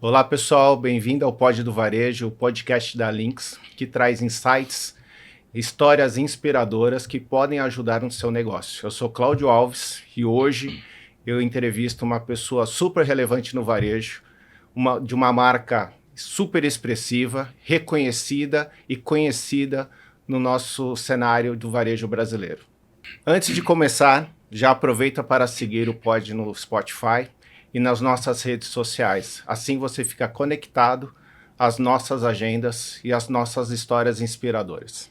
Olá pessoal, bem-vindo ao Pod do Varejo, o podcast da Lynx, que traz insights, histórias inspiradoras que podem ajudar no seu negócio. Eu sou Cláudio Alves e hoje eu entrevisto uma pessoa super relevante no varejo, de uma marca super expressiva, reconhecida e conhecida no nosso cenário do varejo brasileiro. Antes de começar, já aproveita para seguir o Pod no Spotify e nas nossas redes sociais. Assim você fica conectado às nossas agendas e às nossas histórias inspiradoras.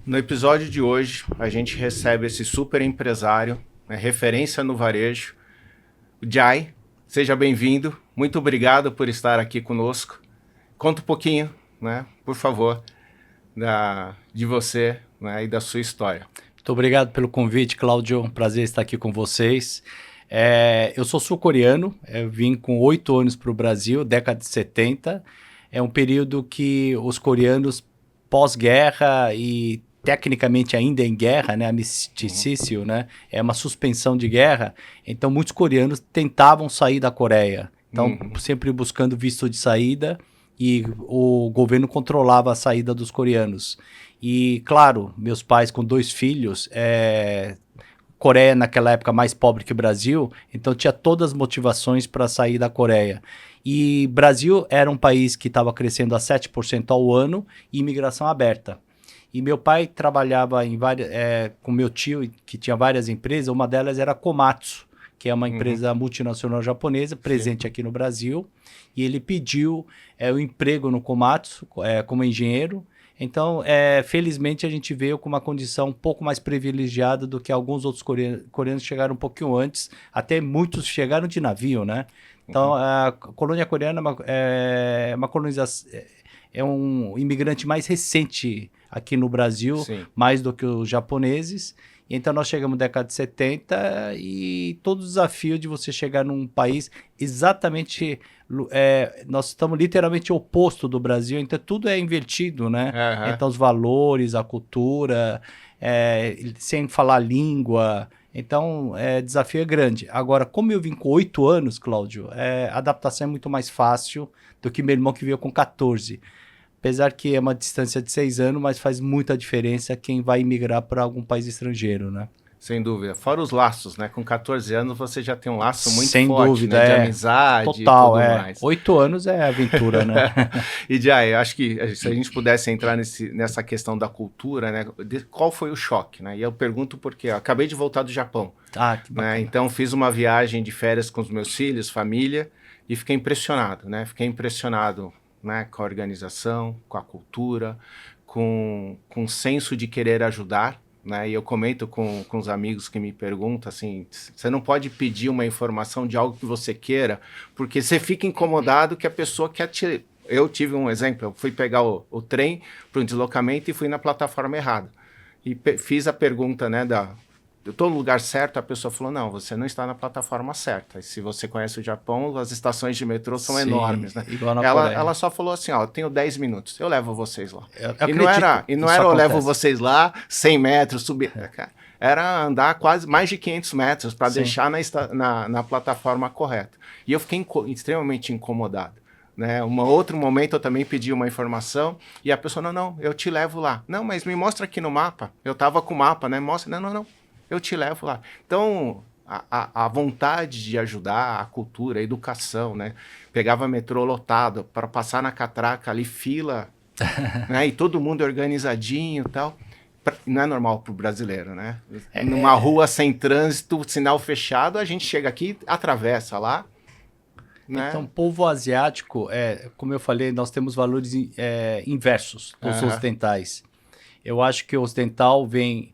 No episódio de hoje, a gente recebe esse super empresário, referência no varejo, o Jai. Seja bem-vindo. Muito obrigado por estar aqui conosco. Conta um pouquinho, por favor, de você, e da sua história. Muito obrigado pelo convite, Cláudio. Um prazer estar aqui com vocês. Eu sou sul-coreano, vim com 8 anos para o Brasil, década de 70. É um período que os coreanos, pós-guerra e tecnicamente ainda em guerra, armistício, é uma suspensão de guerra. Então, muitos coreanos tentavam sair da Coreia. Então, sempre buscando visto de saída, e o governo controlava a saída dos coreanos. E, claro, meus pais com 2 filhos, Coreia naquela época mais pobre que o Brasil, então tinha todas as motivações para sair da Coreia. E Brasil era um país que estava crescendo a 7% ao ano e imigração aberta. E meu pai trabalhava com meu tio, que tinha várias empresas, uma delas era a Komatsu, que é uma empresa multinacional japonesa, presente aqui no Brasil, e ele pediu o emprego no Komatsu como engenheiro. Então, felizmente, a gente veio com uma condição um pouco mais privilegiada do que alguns outros coreanos chegaram um pouquinho antes, até muitos chegaram de navio, Então, a colônia coreana é um imigrante mais recente aqui no Brasil, mais do que os japoneses. Então, nós chegamos na década de 70 e todo o desafio de você chegar num país exatamente... nós estamos literalmente oposto do Brasil, então tudo é invertido, Então, os valores, a cultura, sem falar a língua... Então, o desafio é grande. Agora, como eu vim com 8 anos, Cláudio, a adaptação é muito mais fácil do que meu irmão que veio com 14. Apesar que é uma distância de 6 anos, mas faz muita diferença quem vai migrar para algum país estrangeiro, Sem dúvida. Fora os laços, Com 14 anos você já tem um laço muito Sem forte, dúvida, de amizade total, e tudo mais. 8 anos é aventura, E Jai, eu acho que se a gente pudesse entrar nessa questão da cultura, qual foi o choque, E eu pergunto porque eu acabei de voltar do Japão. Que bacana. Então fiz uma viagem de férias com os meus filhos, família, e fiquei impressionado, Fiquei impressionado, com a organização, com a cultura, com o senso de querer ajudar, E eu comento com os amigos que me perguntam assim, você não pode pedir uma informação de algo que você queira, porque você fica incomodado que a pessoa quer te... Eu tive um exemplo, eu fui pegar o trem para um deslocamento e fui na plataforma errada. E fiz a pergunta, eu estou no lugar certo? A pessoa falou, não, você não está na plataforma certa. E se você conhece o Japão, as estações de metrô são enormes, Igual na Coreia. Ela só falou assim, eu tenho 10 minutos, eu levo vocês lá. Eu não era eu levo vocês lá, 100 metros, subir. Era andar quase mais de 500 metros para deixar na plataforma correta. E eu fiquei extremamente incomodado. Um outro momento eu também pedi uma informação e a pessoa, não, eu te levo lá. Não, mas me mostra aqui no mapa. Eu estava com o mapa, Mostra, não. Eu te levo lá. Então, a vontade de ajudar, a cultura, a educação, Pegava metrô lotado para passar na catraca ali, fila, e todo mundo organizadinho e tal. Não é normal para o brasileiro, Numa rua sem trânsito, sinal fechado, a gente chega aqui, atravessa lá. Então, o povo asiático, como eu falei, nós temos valores inversos dos ocidentais. Eu acho que o ocidental vem...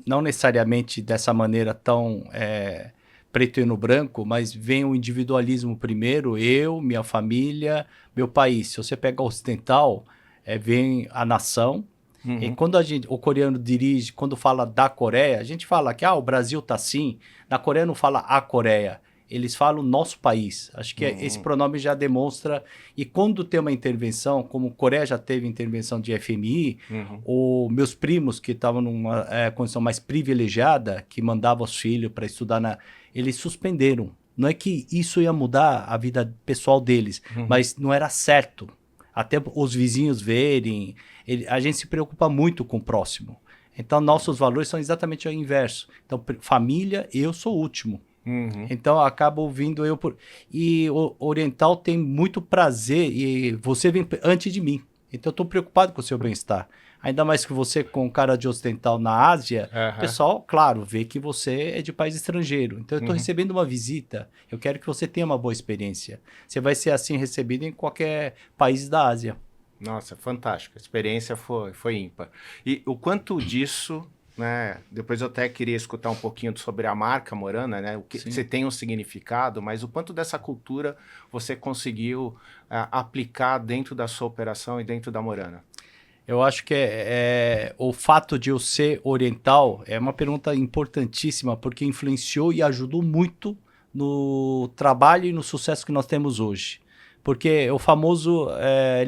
não necessariamente dessa maneira tão preto e no branco, mas vem o individualismo primeiro, eu, minha família, meu país. Se você pega o ocidental, vem a nação. E quando o coreano dirige, quando fala da Coreia, a gente fala que o Brasil tá assim, na Coreia não fala a Coreia. eles falam nosso país. Acho que esse pronome já demonstra. E quando tem uma intervenção, como Coreia já teve intervenção de FMI, ou meus primos que estavam numa condição mais privilegiada, que mandavam os filhos para estudar, eles suspenderam. Não é que isso ia mudar a vida pessoal deles, mas não era certo. Até os vizinhos verem. A gente se preocupa muito com o próximo. Então, nossos valores são exatamente o inverso. Então, família, eu sou o último. Então, acabo ouvindo eu por... E o oriental tem muito prazer e você vem antes de mim. Então, eu estou preocupado com o seu bem-estar. Ainda mais que você, com cara de ocidental na Ásia, o pessoal, claro, vê que você é de país estrangeiro. Então, eu estou recebendo uma visita. Eu quero que você tenha uma boa experiência. Você vai ser assim recebido em qualquer país da Ásia. Nossa, fantástico. A experiência foi ímpar. E o quanto disso... Né? Depois eu até queria escutar um pouquinho sobre a marca Morana, né? O que você tem um significado, mas o quanto dessa cultura você conseguiu aplicar dentro da sua operação e dentro da Morana? Eu acho que o fato de eu ser oriental é uma pergunta importantíssima, porque influenciou e ajudou muito no trabalho e no sucesso que nós temos hoje. Porque é o famoso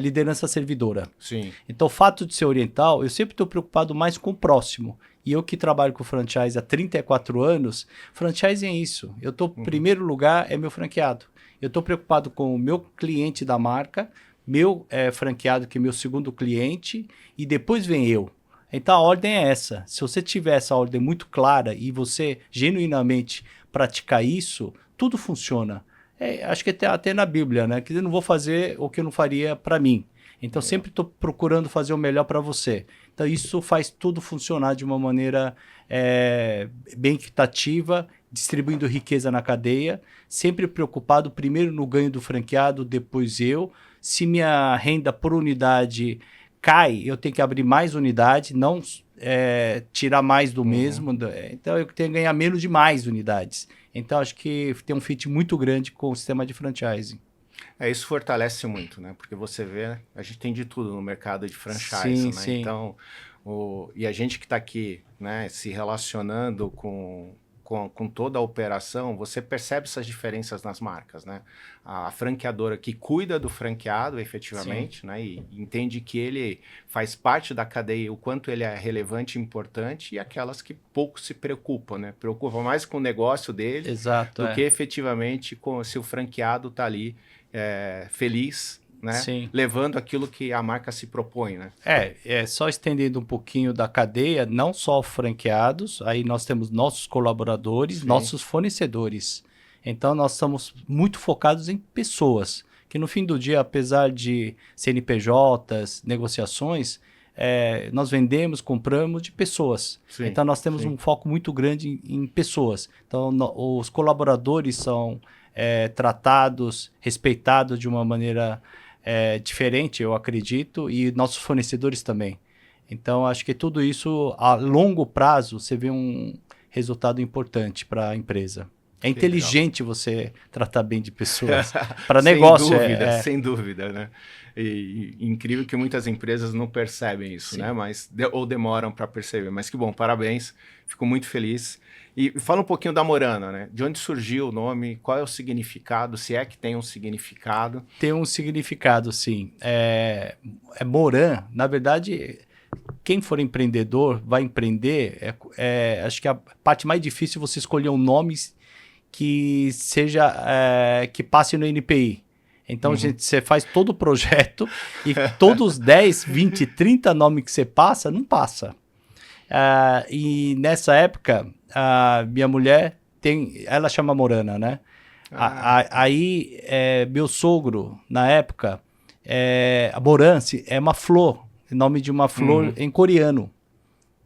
liderança servidora. Sim. Então, o fato de ser oriental, eu sempre estou preocupado mais com o próximo. E eu que trabalho com franchise há 34 anos, franchising é isso. Eu estou, em primeiro lugar, é meu franqueado. Eu estou preocupado com o meu cliente da marca, meu franqueado, que é meu segundo cliente, e depois vem eu. Então, a ordem é essa. Se você tiver essa ordem muito clara e você genuinamente praticar isso, tudo funciona. Acho que até na Bíblia, né? Que eu não vou fazer o que eu não faria para mim. Então, sempre estou procurando fazer o melhor para você. Então, isso faz tudo funcionar de uma maneira bem equitativa, distribuindo riqueza na cadeia, sempre preocupado primeiro no ganho do franqueado, depois eu. Se minha renda por unidade cai, eu tenho que abrir mais unidade, não tirar mais do mesmo. Então, eu tenho que ganhar menos de mais unidades. Então, acho que tem um fit muito grande com o sistema de franchising. Isso fortalece muito, né? Porque você vê, a gente tem de tudo no mercado de franchise, Sim, né? sim. Então, e a gente que está aqui, né, se relacionando com toda a operação, você percebe essas diferenças nas marcas, né? A franqueadora que cuida do franqueado, efetivamente, né? E entende que ele faz parte da cadeia, o quanto ele é relevante e importante, e aquelas que pouco se preocupam, né? Preocupam mais com o negócio dele do que efetivamente se o franqueado está ali feliz, né? Sim. Levando aquilo que a marca se propõe, né? Só estendendo um pouquinho da cadeia, não só franqueados, aí nós temos nossos colaboradores, nossos fornecedores. Então, nós estamos muito focados em pessoas, que no fim do dia, apesar de CNPJs, negociações, nós vendemos, compramos de pessoas. Sim, então, nós temos um foco muito grande em pessoas. Então, os colaboradores são tratados, respeitados de uma maneira diferente, eu acredito, e nossos fornecedores também. Então, acho que tudo isso, a longo prazo, você vê um resultado importante para a empresa. É inteligente você tratar bem de pessoas. Para negócio, sem dúvida, né? E incrível que muitas empresas não percebem isso, né? Mas, ou demoram para perceber. Mas que bom, parabéns. Fico muito feliz. E fala um pouquinho da Morana, né? De onde surgiu o nome, qual é o significado, se é que tem um significado? Tem um significado, sim. Moran, na verdade, quem for empreendedor, vai empreender, acho que a parte mais difícil é você escolher um nome que seja, que passe no NPI. Então, gente, você faz todo o projeto e todos os 10, 20, 30 nomes que você passa, não passa. E nessa época, a minha mulher ela chama Morana, né? Aí, meu sogro, na época, a Moranci é uma flor, nome de uma flor em coreano.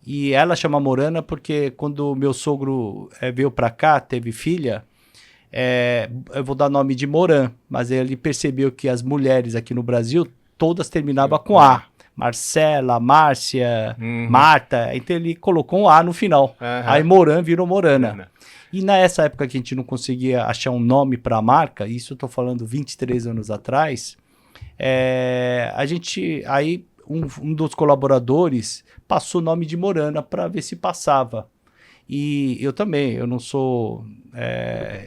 E ela chama Morana porque quando meu sogro veio para cá, teve filha, eu vou dar nome de Moran, mas ele percebeu que as mulheres aqui no Brasil, todas terminavam com A. Marcela, Márcia, Marta, então ele colocou um A no final. Aí Moran virou Morana. E nessa época que a gente não conseguia achar um nome para a marca, isso eu estou falando 23 anos atrás, aí um dos colaboradores passou o nome de Morana para ver se passava. E eu também, eu não sou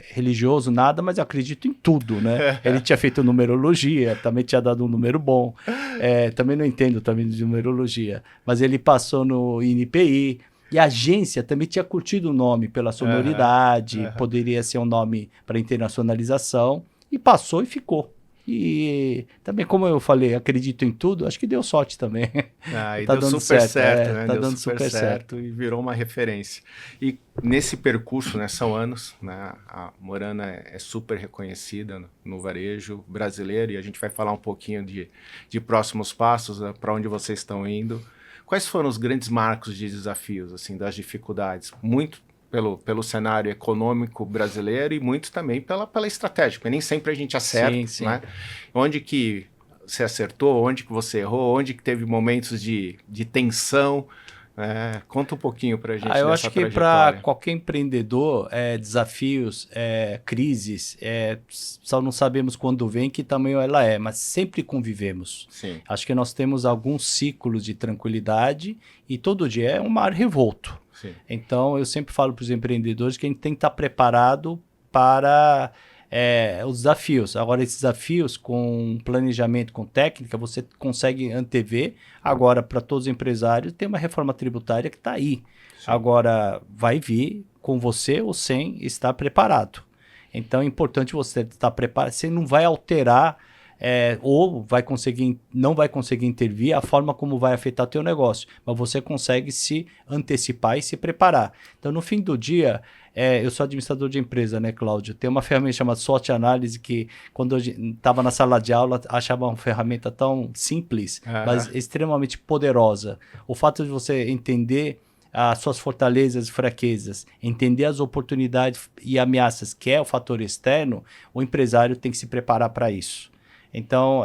religioso, nada, mas eu acredito em tudo, né? Ele tinha feito numerologia, também tinha dado um número bom. Também não entendo também de numerologia, mas ele passou no INPI. E a agência também tinha curtido o nome pela sonoridade, poderia ser um nome para internacionalização, e passou e ficou. E também, como eu falei, acredito em tudo, acho que deu sorte também. E Tá deu dando super certo, certo, né? tá Deu dando super super certo e virou uma referência. E nesse percurso, né, são anos, né? A Morana é super reconhecida no varejo brasileiro e a gente vai falar um pouquinho de próximos passos, né, para onde vocês estão indo. Quais foram os grandes marcos de desafios, assim, das dificuldades? Muito pelo cenário econômico brasileiro e muito também pela estratégia, porque nem sempre a gente acerta, Sim. né? Onde que você acertou, onde que você errou, onde que teve momentos de tensão, conta um pouquinho para a gente Eu dessa acho que para trajetória. qualquer empreendedor, desafios, crises, só não sabemos quando vem, que tamanho ela é, mas sempre convivemos. Sim, Acho que nós temos alguns ciclos de tranquilidade e todo dia é um mar revolto. sim. Então, eu sempre falo para os empreendedores que a gente tem que estar preparado para os desafios. Agora, esses desafios, com planejamento, com técnica, você consegue antever. Agora, para todos os empresários, tem uma reforma tributária que está aí. Sim. Agora, vai vir com você ou sem estar preparado. Então, é importante você estar preparado. Você não vai alterar ou não vai conseguir intervir a forma como vai afetar o teu negócio, mas você consegue se antecipar e se preparar. Então, no fim do dia, eu sou administrador de empresa, né, Cláudio? Tem uma ferramenta chamada SWOT Análise que, quando eu estava na sala de aula, achava uma ferramenta tão simples, mas extremamente poderosa. O fato de você entender as suas fortalezas e fraquezas, entender as oportunidades e ameaças, que é o fator externo, o empresário tem que se preparar para isso. Então,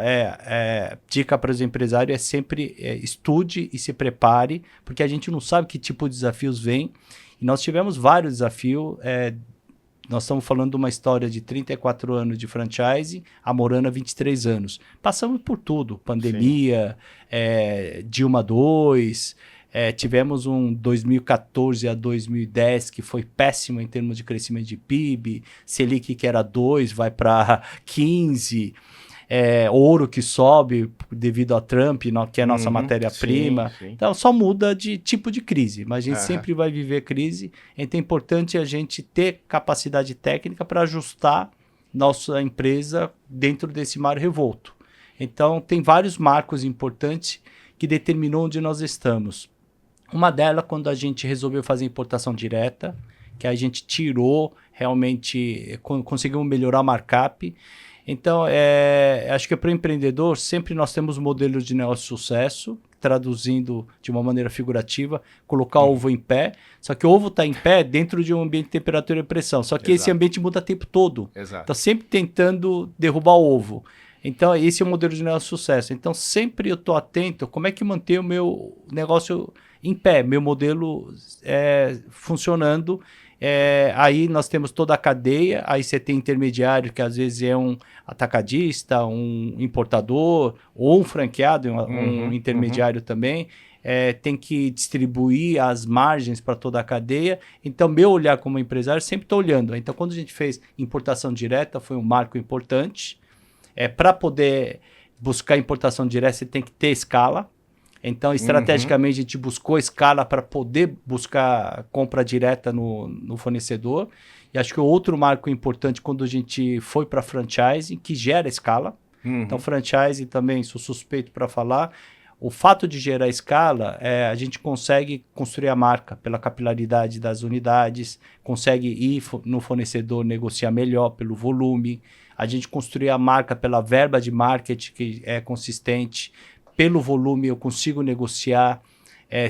dica para os empresários é sempre estude e se prepare, porque a gente não sabe que tipo de desafios vem. E nós tivemos vários desafios. Nós estamos falando de uma história de 34 anos de franchise, a Morana 23 anos. Passamos por tudo, pandemia, Dilma II, tivemos um 2014 a 2010 que foi péssimo em termos de crescimento de PIB, Selic que era 2 vai para 15, ouro que sobe devido a Trump, que é a nossa matéria-prima. Então, só muda de tipo de crise, mas a gente sempre vai viver crise. Então, é importante a gente ter capacidade técnica para ajustar nossa empresa dentro desse mar revolto. Então, tem vários marcos importantes que determinou onde nós estamos. Uma delas, quando a gente resolveu fazer importação direta, que a gente tirou, realmente conseguimos melhorar o markup. Então, acho que para o empreendedor, sempre nós temos modelos de negócio de sucesso, traduzindo de uma maneira figurativa, colocar o ovo em pé. Só que o ovo está em pé dentro de um ambiente de temperatura e pressão. Só que esse ambiente muda o tempo todo. Está sempre tentando derrubar o ovo. Então, esse é o modelo de negócio de sucesso. Então, sempre eu estou atento como é que manter o meu negócio em pé, meu modelo funcionando. Aí nós temos toda a cadeia, aí você tem intermediário, que às vezes é um atacadista, um importador, ou um franqueado, um intermediário também. Tem que distribuir as margens para toda a cadeia. Então, meu olhar como empresário, sempre estou olhando. Então, quando a gente fez importação direta, foi um marco importante. Para poder buscar importação direta, você tem que ter escala. Então, estrategicamente, a gente buscou escala para poder buscar compra direta no fornecedor. E acho que o outro marco importante quando a gente foi para franchise, que gera escala. Então, franchise também, sou suspeito para falar. O fato de gerar escala, a gente consegue construir a marca pela capilaridade das unidades, consegue ir no fornecedor negociar melhor pelo volume, a gente construir a marca pela verba de marketing que é consistente, pelo volume eu consigo negociar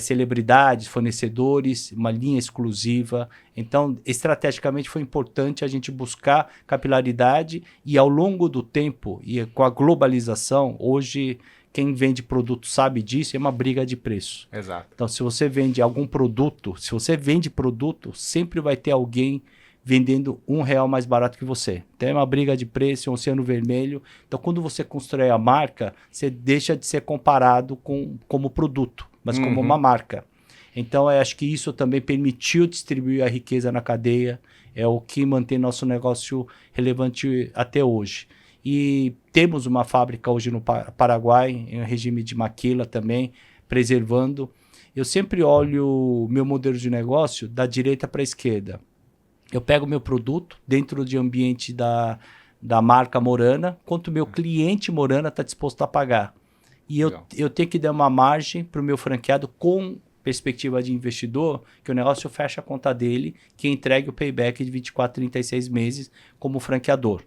celebridades, fornecedores, uma linha exclusiva. Então, estrategicamente foi importante a gente buscar capilaridade e ao longo do tempo e com a globalização, hoje quem vende produto sabe disso, é uma briga de preço. Exato. Então, se você vende algum produto, sempre vai ter alguém vendendo R$1 mais barato que você. Tem uma briga de preço, um oceano vermelho. Então, quando você constrói a marca, você deixa de ser comparado como produto, mas como uma marca. Então, eu acho que isso também permitiu distribuir a riqueza na cadeia. é o que mantém nosso negócio relevante até hoje. E temos uma fábrica hoje no Paraguai, em regime de maquila também, preservando. Eu sempre olho o meu modelo de negócio da direita para a esquerda. Eu pego meu produto dentro de ambiente da marca Morana, quanto o meu cliente Morana está disposto a pagar. E eu tenho que dar uma margem para o meu franqueado com perspectiva de investidor, que o negócio fecha a conta dele, que entregue o payback de 24, 36 meses como franqueador.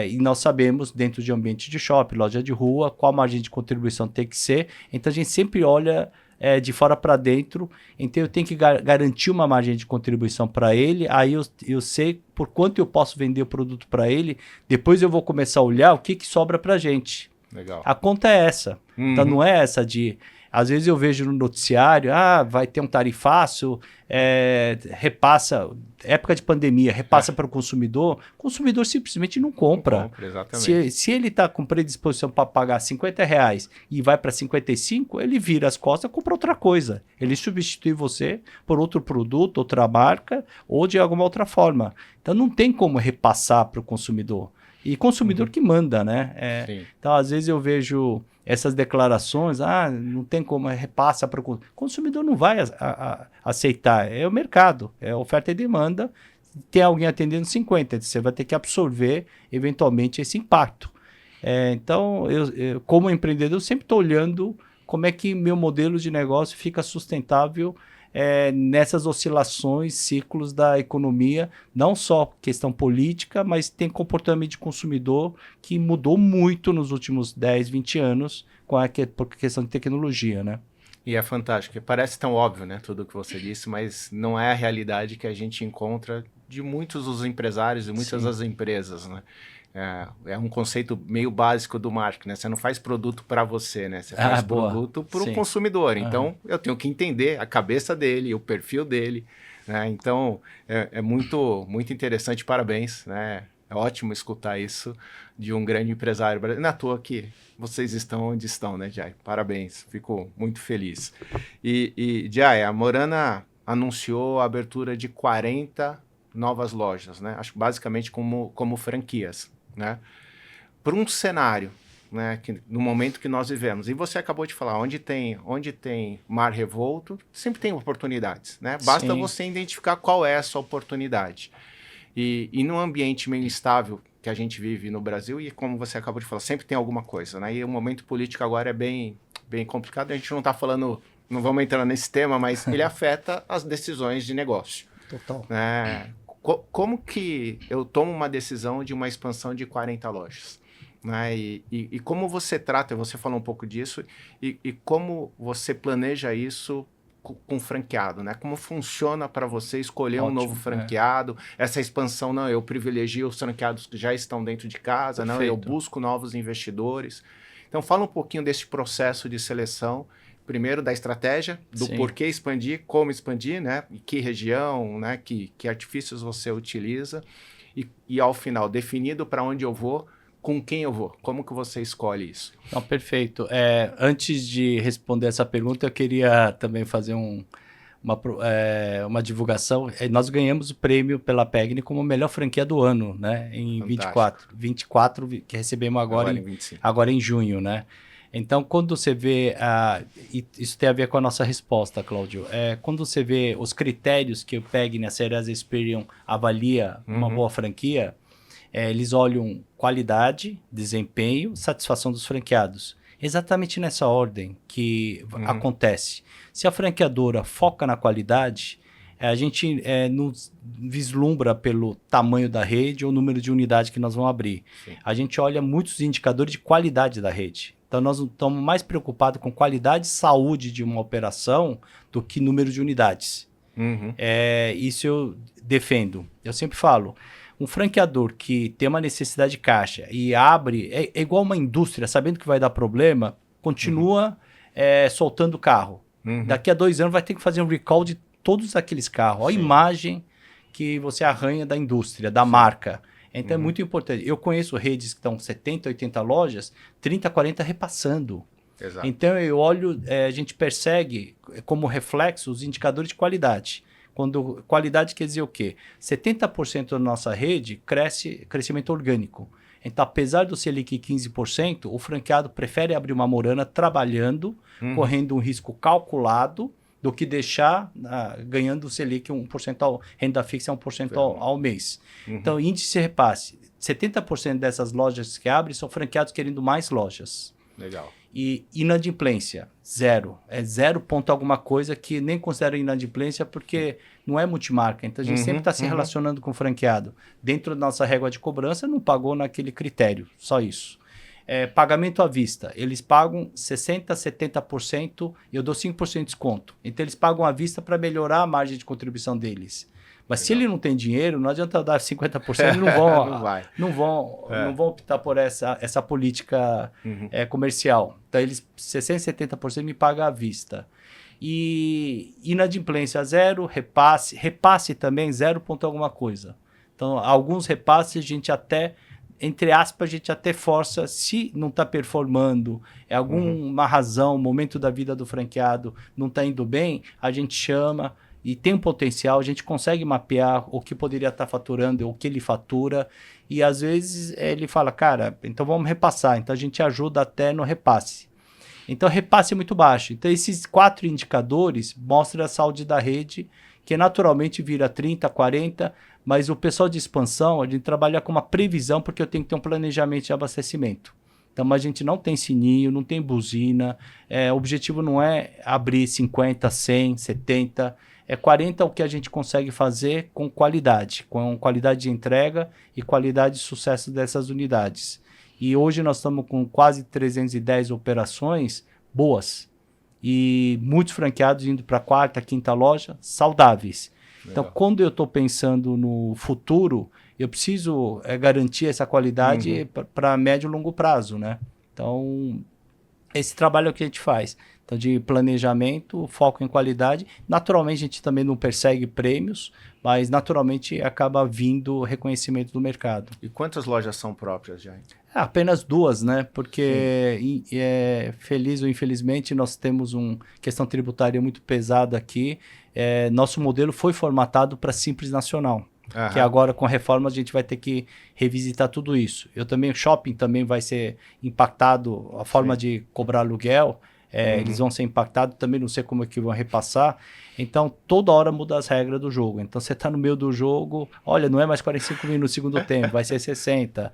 E nós sabemos, dentro de ambiente de shopping, loja de rua, qual a margem de contribuição tem que ser. Então, a gente sempre olha de fora para dentro. Então, eu tenho que garantir uma margem de contribuição para ele. Aí, eu sei por quanto eu posso vender o produto para ele. Depois, eu vou começar a olhar o que sobra para a gente. Legal. A conta é essa. Então, não é essa de... Às vezes eu vejo no noticiário, vai ter um tarifaço, repassa, época de pandemia, repassa para o consumidor simplesmente não compra. Não compra, exatamente. Se ele está com predisposição para pagar R$50 e vai para 55, ele vira as costas e compra outra coisa. Ele substitui você por outro produto, outra marca ou de alguma outra forma. Então não tem como repassar para o consumidor. E consumidor que manda, né? Então, às vezes eu vejo essas declarações, não tem como, repassa para o consumidor, não vai aceitar. É o mercado, é oferta e demanda. Tem alguém atendendo 50, você vai ter que absorver, eventualmente, esse impacto. Então, eu, como empreendedor, eu sempre estou olhando como é que meu modelo de negócio fica sustentável nessas oscilações, ciclos da economia, não só questão política, mas tem comportamento de consumidor que mudou muito nos últimos 10, 20 anos por questão de tecnologia, né? E é fantástico, parece tão óbvio, né, tudo o que você disse, mas não é a realidade que a gente encontra de muitos dos empresários e muitas das empresas, né? É um conceito meio básico do marketing, né? Você não faz produto para você, né? Você faz produto para o consumidor. Então, eu tenho que entender a cabeça dele, o perfil dele, né? Então, é muito, muito interessante. Parabéns, né? É ótimo escutar isso de um grande empresário brasileiro. Não é à toa que vocês estão onde estão, né, Jai? Parabéns, fico muito feliz. E Jai, a Morana anunciou a abertura de 40 novas lojas, né? Acho que basicamente como franquias, né? Para um cenário, né, no momento que nós vivemos, e você acabou de falar, onde tem mar revolto, sempre tem oportunidades, né? Basta você identificar qual é a sua oportunidade. E num ambiente meio instável que a gente vive no Brasil, e como você acabou de falar, sempre tem alguma coisa, né? E o momento político agora é bem, bem complicado, a gente não está falando, não vamos entrar nesse tema, mas ele afeta as decisões de negócio. Total. Como que eu tomo uma decisão de uma expansão de 40 lojas? Né? E como você trata, você falou um pouco disso, e como você planeja isso com franqueado, né? Como funciona para você escolher um novo franqueado, essa expansão, não, eu privilegio os franqueados que já estão dentro de casa, não, eu busco novos investidores. Então fala um pouquinho desse processo de seleção, primeiro da estratégia, do porquê expandir, como expandir, né? E que região, né? Que artifícios você utiliza e ao final, definido para onde eu vou, com quem eu vou, como que você escolhe isso? Não, perfeito. Antes de responder essa pergunta, eu queria também fazer uma divulgação. Nós ganhamos o prêmio pela PEGNI como melhor franquia do ano, né? Em 24, que recebemos agora em junho, né? Então, quando você vê, isso tem a ver com a nossa resposta, Cláudio, quando você vê os critérios que o PEGNI, a Serasa Experian avalia uma boa franquia, eles olham qualidade, desempenho, satisfação dos franqueados. Exatamente nessa ordem que acontece. Se a franqueadora foca na qualidade, a gente não vislumbra pelo tamanho da rede ou número de unidades que nós vamos abrir. Sim. A gente olha muitos indicadores de qualidade da rede. Então, nós estamos mais preocupados com qualidade e saúde de uma operação do que número de unidades. Isso eu defendo. Eu sempre falo, um franqueador que tem uma necessidade de caixa e abre, é igual uma indústria, sabendo que vai dar problema, continua soltando carro. Daqui a 2 anos vai ter que fazer um recall de todos aqueles carros. Olha a imagem que você arranha da indústria, da marca. Então é muito importante. Eu conheço redes que estão 70, 80 lojas, 30, 40 repassando. Então eu olho, a gente persegue como reflexo os indicadores de qualidade. Qualidade quer dizer o quê? 70% da nossa rede crescimento orgânico. Então, apesar do Selic 15%, o franqueado prefere abrir uma morana trabalhando, correndo um risco calculado, do que deixar ganhando o Selic 1% renda fixa 1% ao mês. Então, índice de repasse. 70% dessas lojas que abrem são franqueados querendo mais lojas. Legal. E inadimplência, zero. É 0 ponto alguma coisa que nem considera inadimplência porque não é multimarca. Então, a gente sempre está se relacionando com o franqueado. Dentro da nossa régua de cobrança, não pagou naquele critério, só isso. Pagamento à vista. Eles pagam 60%, 70% e eu dou 5% de desconto. Então, eles pagam à vista para melhorar a margem de contribuição deles. Mas se ele não tem dinheiro, não adianta dar 50%, eles não vão optar por essa política comercial. Então, eles 60%, 70% me pagam à vista. E inadimplência zero, repasse também 0 ponto alguma coisa. Então, alguns repasses a gente até, entre aspas, a gente até força, se não está performando, é alguma razão, momento da vida do franqueado não está indo bem, a gente chama e tem um potencial, a gente consegue mapear o que poderia estar faturando, o que ele fatura, e às vezes ele fala, cara, então vamos repassar, então a gente ajuda até no repasse. Então repasse é muito baixo. Então esses 4 indicadores mostram a saúde da rede, que naturalmente vira 30, 40, mas o pessoal de expansão, a gente trabalha com uma previsão, porque eu tenho que ter um planejamento de abastecimento. Então, a gente não tem sininho, não tem buzina, o objetivo não é abrir 50, 100, 70, 40 o que a gente consegue fazer com qualidade de entrega e qualidade de sucesso dessas unidades. E hoje nós estamos com quase 310 operações boas e muitos franqueados indo para a 4ª, 5ª loja, saudáveis. Legal. Então, quando eu estou pensando no futuro, eu preciso garantir essa qualidade para médio e longo prazo, né? Então, esse trabalho é o que a gente faz. Então, de planejamento, foco em qualidade. Naturalmente, a gente também não persegue prêmios, mas naturalmente acaba vindo reconhecimento do mercado. E quantas lojas são próprias já? Apenas 2, né? Porque, feliz ou infelizmente, nós temos uma questão tributária muito pesada aqui. Nosso modelo foi formatado para Simples Nacional. Que agora, com a reforma, a gente vai ter que revisitar tudo isso. O shopping também vai ser impactado, a forma de cobrar aluguel. Eles vão ser impactados, também não sei como é que vão repassar. Então, toda hora muda as regras do jogo. Então, você está no meio do jogo, olha, não é mais 45 minutos no segundo tempo, vai ser 60.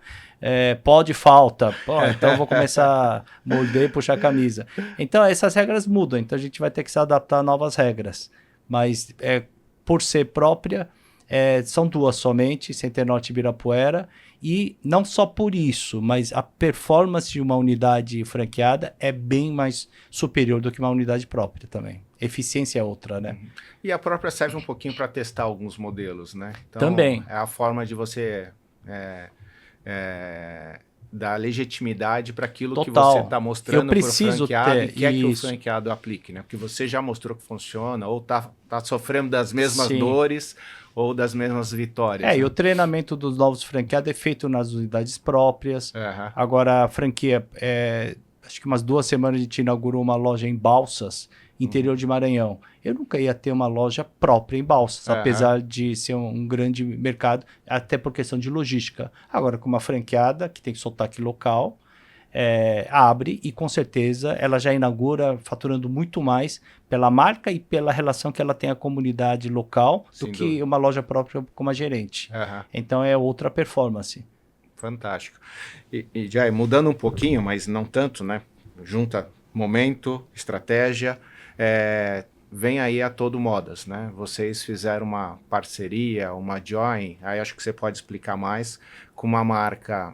Pode falta. Então, eu vou começar a morder e puxar a camisa. Então, essas regras mudam. Então, a gente vai ter que se adaptar a novas regras. Mas, por ser própria, são 2 somente, Center Norte e Ibirapuera. E não só por isso, mas a performance de uma unidade franqueada é bem mais superior do que uma unidade própria também. Eficiência é outra, né? E a própria serve um pouquinho para testar alguns modelos, né? Então, também. É a forma de você dar legitimidade para aquilo que você está mostrando para o franqueado e quer que o franqueado aplique, né? Porque você já mostrou que funciona ou está sofrendo das mesmas dores ou das mesmas vitórias. E o treinamento dos novos franqueados é feito nas unidades próprias. Agora, a franquia, acho que umas 2 semanas a gente inaugurou uma loja em Balsas, interior de Maranhão. Eu nunca ia ter uma loja própria em Balsas, apesar de ser um grande mercado, até por questão de logística. Agora, com uma franqueada, que tem que soltar aqui local, abre e com certeza ela já inaugura faturando muito mais pela marca e pela relação que ela tem à comunidade local do que uma loja própria como a gerente. Então é outra performance. Fantástico. E já mudando um pouquinho, mas não tanto, né? Junta momento, estratégia, vem aí a Todo Modas, né? Vocês fizeram uma parceria, uma join, aí acho que você pode explicar mais, com uma marca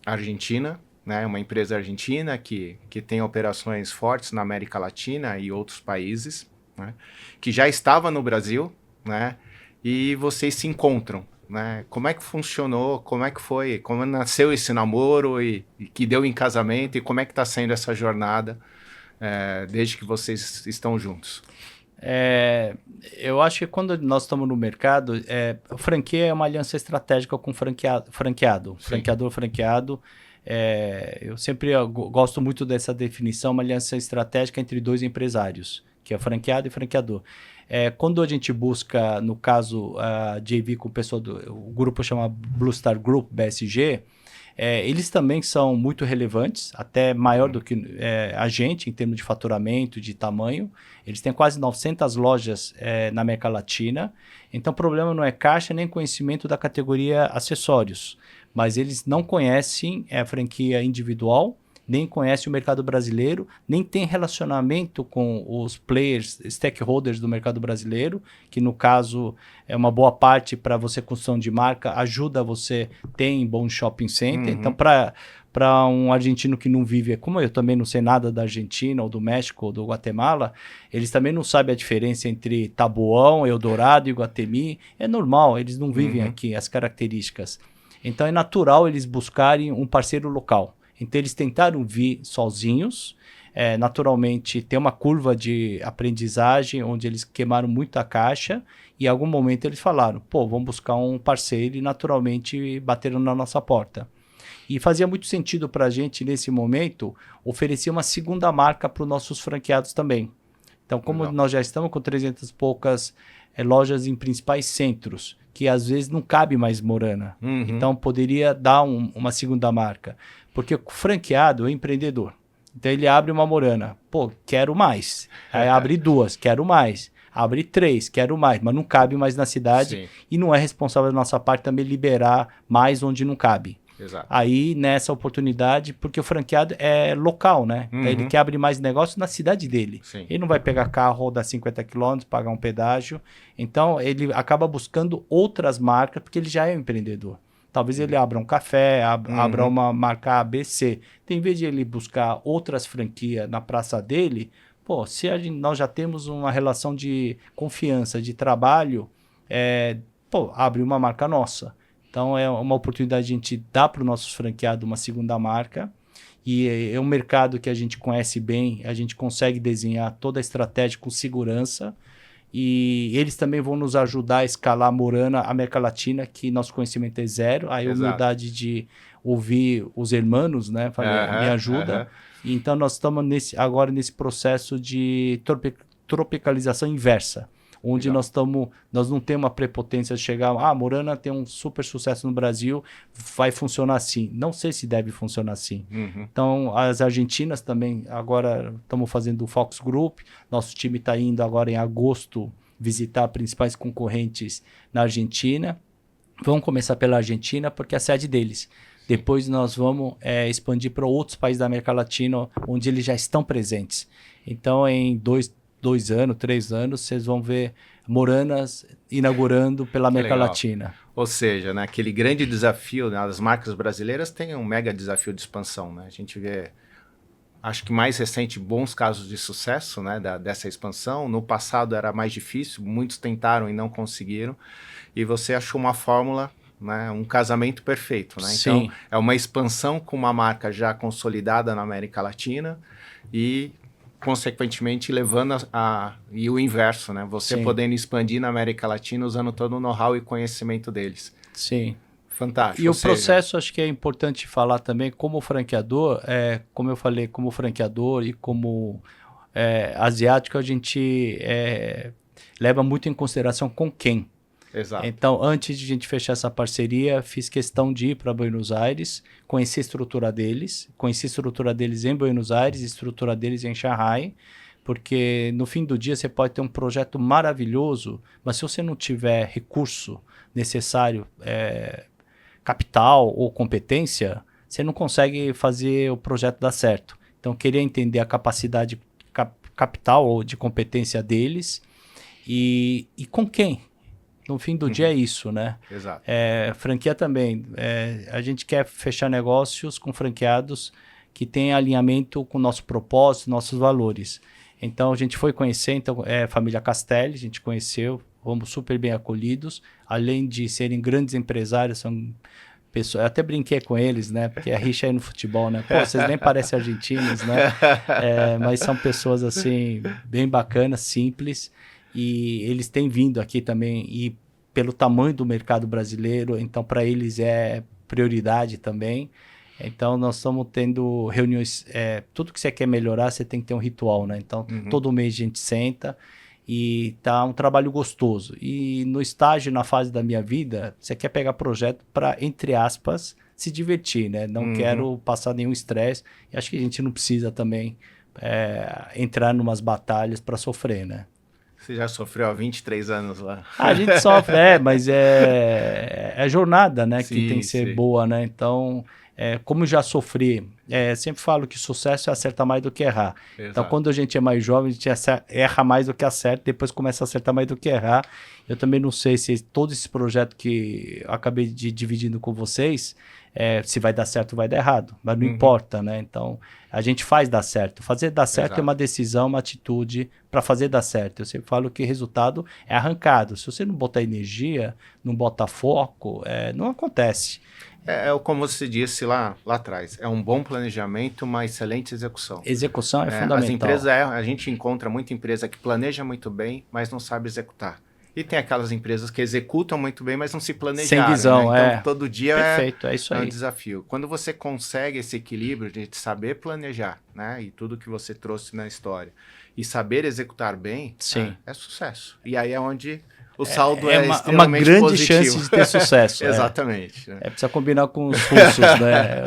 argentina, né, uma empresa argentina que tem operações fortes na América Latina e outros países, né, que já estava no Brasil, né, e vocês se encontram, né? Como é que funcionou, como é que foi, como nasceu esse namoro e que deu em casamento e como é que está sendo essa jornada desde que vocês estão juntos? Eu acho que quando nós estamos no mercado, a franquia é uma aliança estratégica com franqueador, franqueado. Eu sempre gosto muito dessa definição, uma aliança estratégica entre 2 empresários, que é franqueado e franqueador. Quando a gente busca, no caso, a JV com o pessoal o grupo chama Blue Star Group, BSG, eles também são muito relevantes, até maior do que a gente em termos de faturamento, de tamanho. Eles têm quase 900 lojas na América Latina. Então, o problema não é caixa nem conhecimento da categoria acessórios, mas eles não conhecem a franquia individual, nem conhecem o mercado brasileiro, nem tem relacionamento com os players, stakeholders do mercado brasileiro, que no caso é uma boa parte para você construção de marca, ajuda você ter em bom shopping center. Então, para um argentino que não vive, como eu também não sei nada da Argentina, ou do México, ou do Guatemala, eles também não sabem a diferença entre Taboão, Eldorado e Iguatemi. É normal, eles não vivem aqui, as características. Então, é natural eles buscarem um parceiro local. Então, eles tentaram vir sozinhos. Naturalmente, tem uma curva de aprendizagem onde eles queimaram muito a caixa e em algum momento eles falaram, vamos buscar um parceiro e naturalmente bateram na nossa porta. E fazia muito sentido para a gente, nesse momento, oferecer uma segunda marca para os nossos franqueados também. Então, como nós já estamos com 300 e poucas lojas em principais centros, que às vezes não cabe mais Morana. Então, poderia dar uma segunda marca. Porque o franqueado é empreendedor. Então, ele abre uma Morana. Quero mais. Aí abre 2, quero mais. Abre 3, quero mais. Mas não cabe mais na cidade. Sim. E não é responsável da nossa parte também liberar mais onde não cabe. Exato. Aí, nessa oportunidade, porque o franqueado é local, né? Então, ele quer abrir mais negócio na cidade dele. Sim. Ele não vai pegar carro, rodar 50 quilômetros, pagar um pedágio. Então, ele acaba buscando outras marcas, porque ele já é um empreendedor. Talvez ele abra um café, abra uma marca ABC. Então, em vez de ele buscar outras franquias na praça dele, se nós já temos uma relação de confiança, de trabalho, abre uma marca nossa. Então, é uma oportunidade de a gente dar para os nossos franqueados uma segunda marca. E é um mercado que a gente conhece bem, a gente consegue desenhar toda a estratégia com segurança. E eles também vão nos ajudar a escalar a Morana, América Latina, que nosso conhecimento é zero. A humildade de ouvir os irmãos, né? Me ajuda. Então, nós estamos agora nesse processo de tropicalização inversa. Onde nós não temos uma prepotência de chegar, Morana tem um super sucesso no Brasil, vai funcionar assim. Não sei se deve funcionar assim. Então, as argentinas também, agora estamos fazendo o Fox Group, nosso time está indo agora em agosto visitar principais concorrentes na Argentina. Vamos começar pela Argentina, porque é a sede deles. Depois nós vamos expandir para outros países da América Latina, onde eles já estão presentes. Então, em 2 anos, 3 anos, vocês vão ver Moranas inaugurando pela América Latina. Ou seja, né, aquele grande desafio, né, as marcas brasileiras têm um mega desafio de expansão. Né? A gente vê, acho que mais recente, bons casos de sucesso, né, dessa expansão. No passado era mais difícil, muitos tentaram e não conseguiram. E você achou uma fórmula, né, um casamento perfeito. Né? Então, é uma expansão com uma marca já consolidada na América Latina e consequentemente levando e o inverso, né? Você podendo expandir na América Latina usando todo o know-how e conhecimento deles. Sim. Fantástico. E o processo, acho que é importante falar também, como franqueador, como eu falei, como franqueador e como asiático, a gente leva muito em consideração com quem. Exato. Então, antes de a gente fechar essa parceria, fiz questão de ir para Buenos Aires, conhecer a estrutura deles em Buenos Aires, estrutura deles em Shanghai, porque no fim do dia você pode ter um projeto maravilhoso, mas se você não tiver recurso necessário, capital ou competência, você não consegue fazer o projeto dar certo. Então, queria entender a capacidade capital ou de competência deles e com quem. No fim do dia é isso, né? Exato. Franquia também. A gente quer fechar negócios com franqueados que têm alinhamento com o nosso propósito, nossos valores. Então, a gente foi conhecer, família Castelli, a gente conheceu, fomos super bem acolhidos. Além de serem grandes empresários, são pessoas... Eu até brinquei com eles, né? Porque a rixa aí no futebol, né? Vocês nem parecem argentinos, né? Mas são pessoas, assim, bem bacanas, simples. E eles têm vindo aqui também, e pelo tamanho do mercado brasileiro, então para eles é prioridade também. Então nós estamos tendo reuniões, tudo que você quer melhorar, você tem que ter um ritual, né? Então todo mês a gente senta e tá um trabalho gostoso. E no estágio, na fase da minha vida, você quer pegar projeto para, entre aspas, se divertir, né? Não quero passar nenhum estresse. E acho que a gente não precisa também entrar numas batalhas para sofrer, né? Você já sofreu há 23 anos lá. A gente sofre, mas é jornada, né? Que tem Sim, que ser sim. boa, né? Então, como já sofri, sempre falo que sucesso é acertar mais do que errar. Então, Exato. quando a gente é mais jovem, a gente erra mais do que acerta, depois começa a acertar mais do que errar. Eu também não sei se todo esse projeto que eu acabei dividindo com vocês, se vai dar certo ou vai dar errado, mas não importa, né? Então, a gente faz dar certo. Fazer dar certo é uma decisão, uma atitude para fazer dar certo. Eu sempre falo que resultado é arrancado. Se você não botar energia, não botar foco, não acontece. Como você disse lá atrás, é um bom planejamento, uma excelente execução. Execução é fundamental. As empresas, a gente encontra muita empresa que planeja muito bem, mas não sabe executar. E tem aquelas empresas que executam muito bem, mas não se planejaram. Sem visão, né? Então, todo dia Perfeito, é isso aí. um desafio. Quando você consegue esse equilíbrio de saber planejar, né? E tudo que você trouxe na história, e saber executar bem, Sim. É sucesso. E aí é onde o saldo é uma extremamente grande positivo. chance de ter sucesso. Exatamente. Né? Precisa combinar com os russos, né?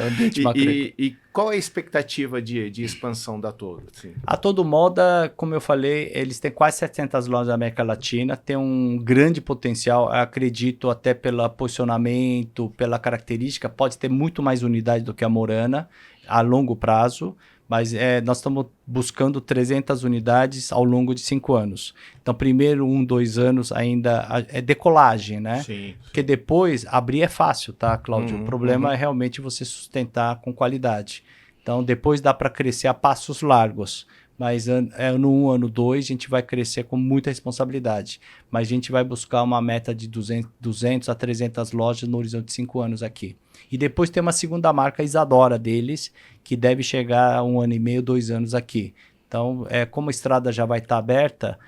E qual é a expectativa de expansão da Todo? Assim? A Todo Moda, como eu falei, eles têm quase 700 lojas na América Latina, tem um grande potencial, acredito até pelo posicionamento, pela característica, pode ter muito mais unidade do que a Morana a longo prazo, mas nós estamos buscando 300 unidades ao longo de 5 anos. Então, primeiro 2 anos ainda é decolagem, né? Sim. Porque depois, abrir é fácil, tá, Cláudio? O problema é realmente você sustentar com qualidade. Então, depois dá para crescer a passos largos. Mas ano 1, ano 2, a gente vai crescer com muita responsabilidade. Mas a gente vai buscar uma meta de 200 a 300 lojas no horizonte de 5 anos aqui. E depois tem uma segunda marca, Isadora deles, que deve chegar a 1 ano e meio, 2 anos aqui. Então, como a estrada já vai estar aberta,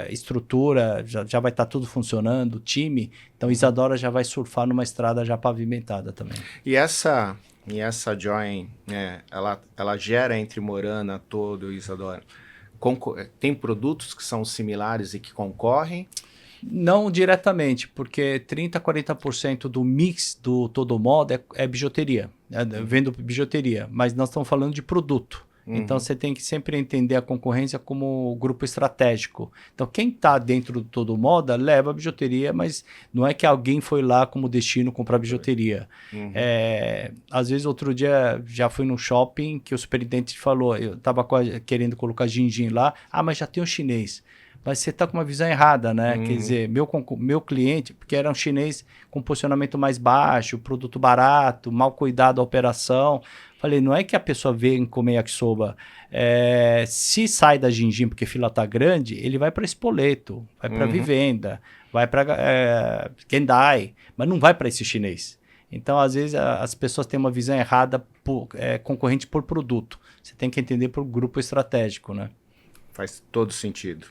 estrutura, já vai estar tudo funcionando, time, então Isadora já vai surfar numa estrada já pavimentada também. E essa join, ela gera entre Morana, Todo e Isadora. Tem produtos que são similares e que concorrem? Não diretamente, porque 30% a 40% do mix do Todo Moda é bijuteria, vendo bijuteria, mas nós estamos falando de produto. Então, você tem que sempre entender a concorrência como grupo estratégico. Então, quem está dentro do Todo Moda leva bijuteria, mas não é que alguém foi lá como destino comprar bijuteria. Às vezes, outro dia, já fui no shopping que o superintendente falou, eu estava querendo colocar gin lá, mas já tem um chinês. Mas você está com uma visão errada, né? Quer dizer, meu cliente, porque era um chinês com posicionamento mais baixo, produto barato, mal cuidado a operação. Falei, não é que a pessoa vem comer yakisoba. Se sai da Gingin porque a fila tá grande, ele vai para Spoleto, vai para Vivenda, vai para Gendai, mas não vai para esse chinês. Então, às vezes, as pessoas têm uma visão errada concorrente por produto. Você tem que entender por grupo estratégico, né? Faz todo sentido.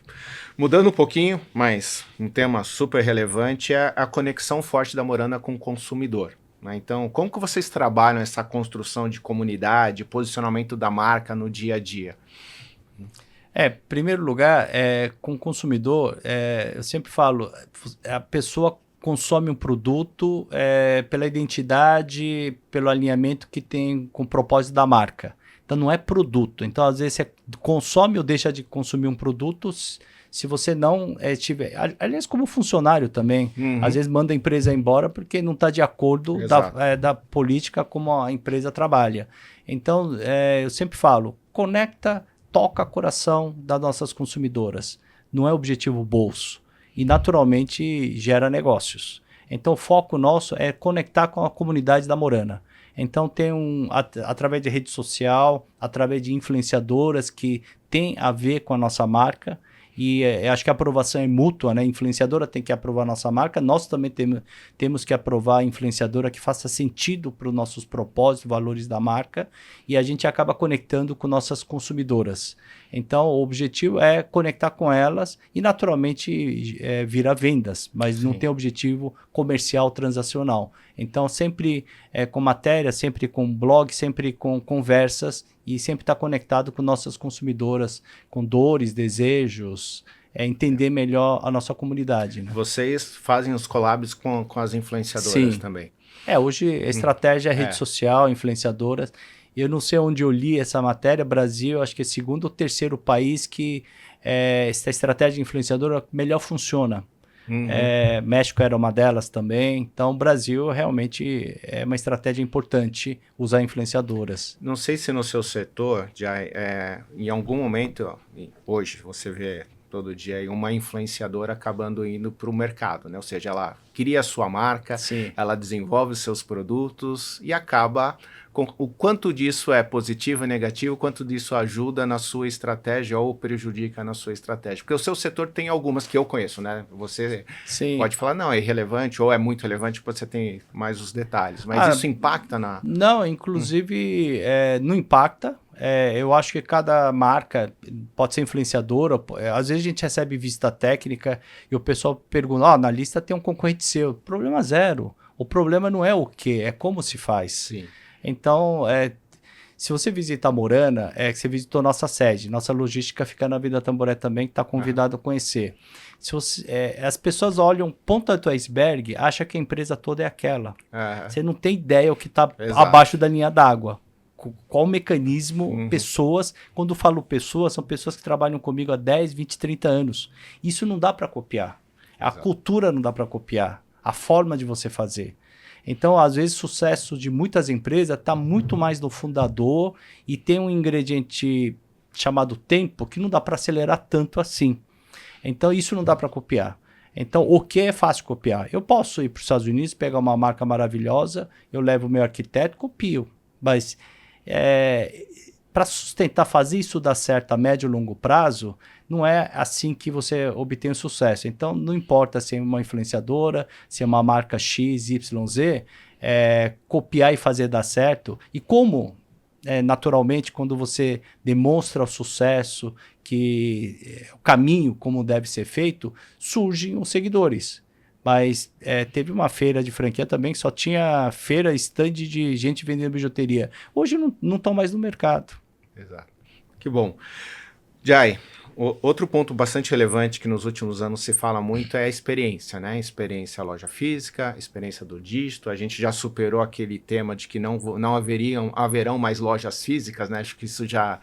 Mudando um pouquinho, mas um tema super relevante é a conexão forte da Morana com o consumidor. Né? Então, como que vocês trabalham essa construção de comunidade, posicionamento da marca no dia a dia? Em primeiro lugar, com o consumidor, eu sempre falo, a pessoa consome um produto pela identidade, pelo alinhamento que tem com o propósito da marca. Então, não é produto. Então, às vezes, você consome ou deixa de consumir um produto se você não tiver... Aliás, como funcionário também. Às vezes, manda a empresa embora porque não está de acordo da política como a empresa trabalha. Então, eu sempre falo, conecta, toca coração das nossas consumidoras. Não é objetivo bolso. E, naturalmente, gera negócios. Então, o foco nosso é conectar com a comunidade da Morana. Então, tem através de rede social, através de influenciadoras que tem a ver com a nossa marca. E acho que a aprovação é mútua, né? A influenciadora tem que aprovar a nossa marca. Nós também temos que aprovar a influenciadora que faça sentido para os nossos propósitos, valores da marca. E a gente acaba conectando com nossas consumidoras. Então, o objetivo é conectar com elas e, naturalmente, virar vendas. Mas não tem objetivo comercial transacional. Então, sempre com matéria, sempre com blog, sempre com conversas e sempre estar conectado com nossas consumidoras, com dores, desejos, entender melhor a nossa comunidade. Né? Vocês fazem os collabs com as influenciadoras Sim. também. Hoje a estratégia é rede social, influenciadoras. Eu não sei onde eu li essa matéria, Brasil, acho que é o segundo ou terceiro país que essa estratégia de influenciadora melhor funciona. México era uma delas também. Então, o Brasil realmente é uma estratégia importante usar influenciadoras. Não sei se no seu setor, já em algum momento, hoje você vê todo dia aí uma influenciadora acabando indo para o mercado, né? Ou seja, ela cria a sua marca, Sim. ela desenvolve os seus produtos e acaba com o quanto disso é positivo e negativo, quanto disso ajuda na sua estratégia ou prejudica na sua estratégia. Porque o seu setor tem algumas que eu conheço, né? Você pode falar, não, é irrelevante ou é muito relevante porque você tem mais os detalhes. Mas isso impacta na... Não, inclusive não impacta. Eu acho que cada marca pode ser influenciadora. Às vezes a gente recebe visita técnica e o pessoal pergunta, na lista tem um concorrente seu. Problema zero. O problema não é o que, é como se faz. Sim. Então, se você visitar a Morana, você visitou nossa sede. Nossa logística fica na Vila Tamboré também, que está convidado a conhecer. Se as pessoas olham ponta do iceberg, acham que a empresa toda é aquela. Você não tem ideia o que está abaixo da linha d'água. Qual o mecanismo, pessoas, quando eu falo pessoas, são pessoas que trabalham comigo há 10, 20, 30 anos. Isso não dá para copiar. A cultura não dá para copiar. A forma de você fazer. Então, às vezes, o sucesso de muitas empresas está muito mais no fundador e tem um ingrediente chamado tempo que não dá para acelerar tanto assim. Então, isso não dá para copiar. Então, o que é fácil copiar? Eu posso ir para os Estados Unidos, pegar uma marca maravilhosa, eu levo o meu arquiteto, copio. Mas para sustentar, fazer isso dar certo a médio e longo prazo, não é assim que você obtém o sucesso. Então, não importa se é uma influenciadora, se é uma marca X, Y, Z, copiar e fazer dar certo. E como, naturalmente, quando você demonstra o sucesso, que o caminho como deve ser feito, surgem os seguidores. Mas teve uma feira de franquia também que só tinha feira, stand de gente vendendo bijuteria. Hoje não estão mais no mercado. Exato. Que bom. Jai, outro ponto bastante relevante que nos últimos anos se fala muito é a experiência, né? Experiência loja física, experiência do dígito. A gente já superou aquele tema de que não haverão mais lojas físicas, né? Acho que isso já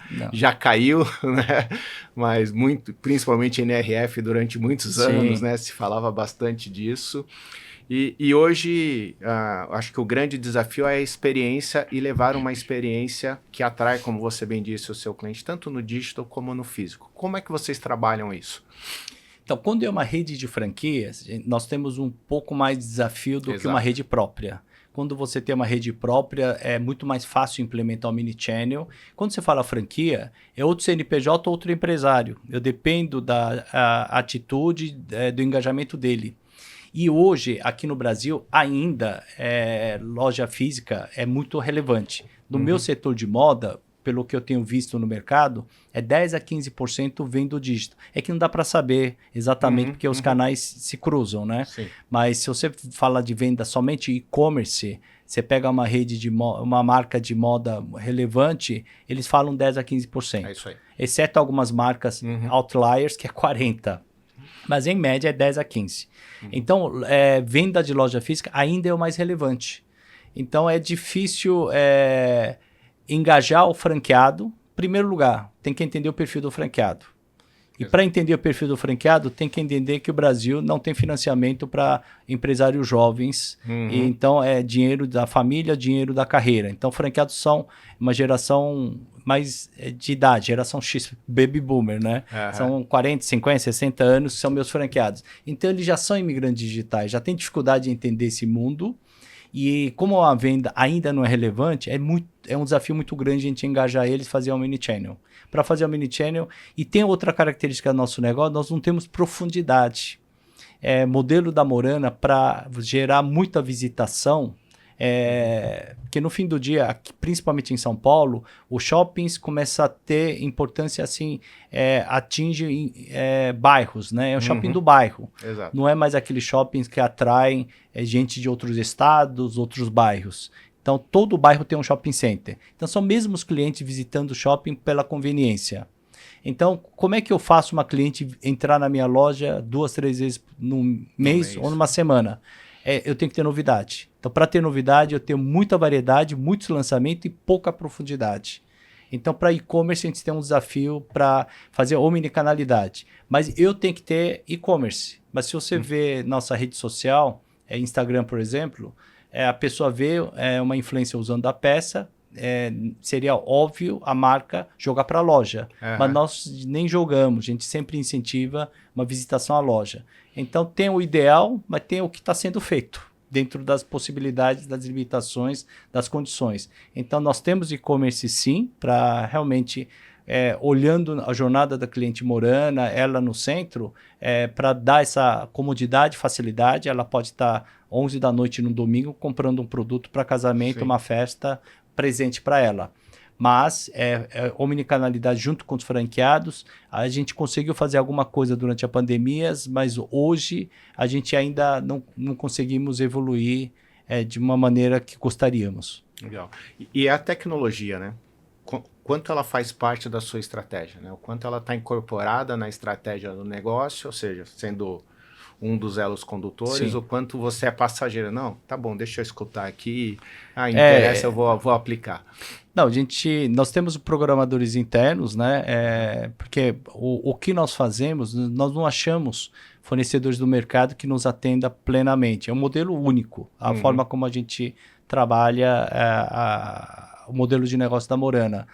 caiu, né? Mas principalmente em NRF durante muitos anos, né? Se falava bastante disso. E hoje, acho que o grande desafio é a experiência e levar uma experiência que atrai, como você bem disse, o seu cliente, tanto no digital como no físico. Como é que vocês trabalham isso? Então, quando é uma rede de franquias, nós temos um pouco mais de desafio do que uma rede própria. Quando você tem uma rede própria, é muito mais fácil implementar o mini-channel. Quando você fala franquia, é outro CNPJ ou outro empresário. Eu dependo da atitude, do engajamento dele. E hoje, aqui no Brasil, ainda loja física é muito relevante. No meu setor de moda, pelo que eu tenho visto no mercado, 10 a 15% vem do dígito. É que não dá para saber exatamente, porque os canais se cruzam, né? Sim. Mas se você fala de venda somente e-commerce, você pega uma rede de uma marca de moda relevante, eles falam 10 a 15%. É isso aí. Exceto algumas marcas outliers, que é 40%. Mas em média é 10 a 15%. Então, venda de loja física ainda é o mais relevante. Então, é difícil engajar o franqueado. Em primeiro lugar, tem que entender o perfil do franqueado. E para entender o perfil do franqueado, tem que entender que o Brasil não tem financiamento para empresários jovens. E então, é dinheiro da família, dinheiro da carreira. Então, franqueados são uma geração mais de idade, geração X, baby boomer, né? São 40, 50, 60 anos que são meus franqueados. Então, eles já são imigrantes digitais, já têm dificuldade de entender esse mundo. E como a venda ainda não é relevante, é um desafio muito grande a gente engajar eles e fazer um mini-channel. Para fazer um mini-channel, e tem outra característica do nosso negócio, nós não temos profundidade. Modelo da Morana para gerar muita visitação, porque no fim do dia, aqui, principalmente em São Paulo, os shoppings começam a ter importância assim, atinge bairros, né? É o shopping do bairro. Exato. Não é mais aqueles shoppings que atraem gente de outros estados, outros bairros. Então, todo bairro tem um shopping center. Então, são mesmo os clientes visitando o shopping pela conveniência. Então, como é que eu faço uma cliente entrar na minha loja 2, 3 vezes no mês ou numa semana? Eu tenho que ter novidade. Então, para ter novidade, eu tenho muita variedade, muitos lançamentos e pouca profundidade. Então, para e-commerce, a gente tem um desafio para fazer omnicanalidade. Mas eu tenho que ter e-commerce. Mas se você vê nossa rede social, Instagram, por exemplo, a pessoa vê uma influência usando a peça, seria óbvio a marca jogar para a loja. Mas nós nem jogamos, a gente sempre incentiva uma visitação à loja. Então tem o ideal, mas tem o que está sendo feito dentro das possibilidades, das limitações, das condições. Então nós temos e-commerce sim, para realmente olhando a jornada da cliente morana, ela no centro, para dar essa comodidade, facilidade. Ela pode estar 11 da noite no domingo comprando um produto para casamento, uma festa, presente para ela. Mas omnicanalidade junto com os franqueados. A gente conseguiu fazer alguma coisa durante a pandemia, mas hoje a gente ainda não conseguimos evoluir de uma maneira que gostaríamos. Legal. E a tecnologia, né? Quanto ela faz parte da sua estratégia, né? O quanto ela está incorporada na estratégia do negócio, ou seja, sendo um dos elos condutores, o quanto você é passageiro. Não, tá bom, deixa eu escutar aqui, interessa, eu vou aplicar. Não, nós temos programadores internos, né? Porque o que nós fazemos, nós não achamos fornecedores do mercado que nos atenda plenamente. É um modelo único. A forma como a gente trabalha o modelo de negócio da Morana.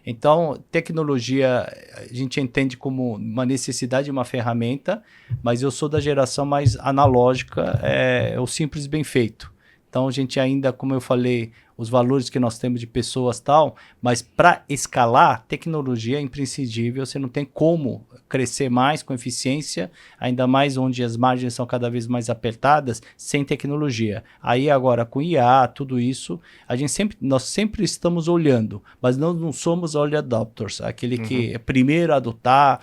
Então, tecnologia a gente entende como uma necessidade de uma ferramenta, mas eu sou da geração mais analógica, o simples bem feito. Então, a gente ainda, como eu falei, os valores que nós temos de pessoas e tal, mas para escalar, tecnologia é imprescindível, você não tem como crescer mais com eficiência, ainda mais onde as margens são cada vez mais apertadas, sem tecnologia. Aí agora com IA, tudo isso, nós sempre estamos olhando, mas nós não somos early adopters, aquele que é primeiro a adotar,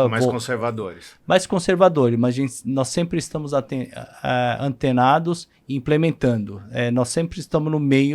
mais conservadores. Mais conservadores, mas nós sempre estamos antenados e implementando. Nós sempre estamos no meio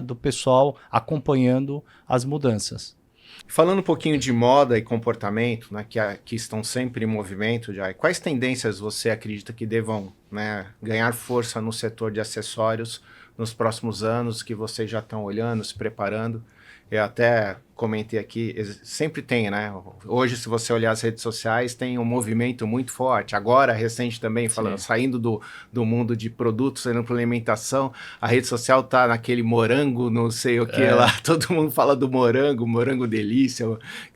do pessoal acompanhando as mudanças. Falando um pouquinho de moda e comportamento, né, que estão sempre em movimento, quais tendências você acredita que devam, né, ganhar força no setor de acessórios nos próximos anos, que vocês já estão olhando, se preparando? Eu até comentei aqui, sempre tem, né? Hoje, se você olhar as redes sociais, tem um movimento muito forte. Agora, recente também, saindo do mundo de produtos, saindo para alimentação, a rede social tá naquele morango, não sei o que lá. Todo mundo fala do morango delícia,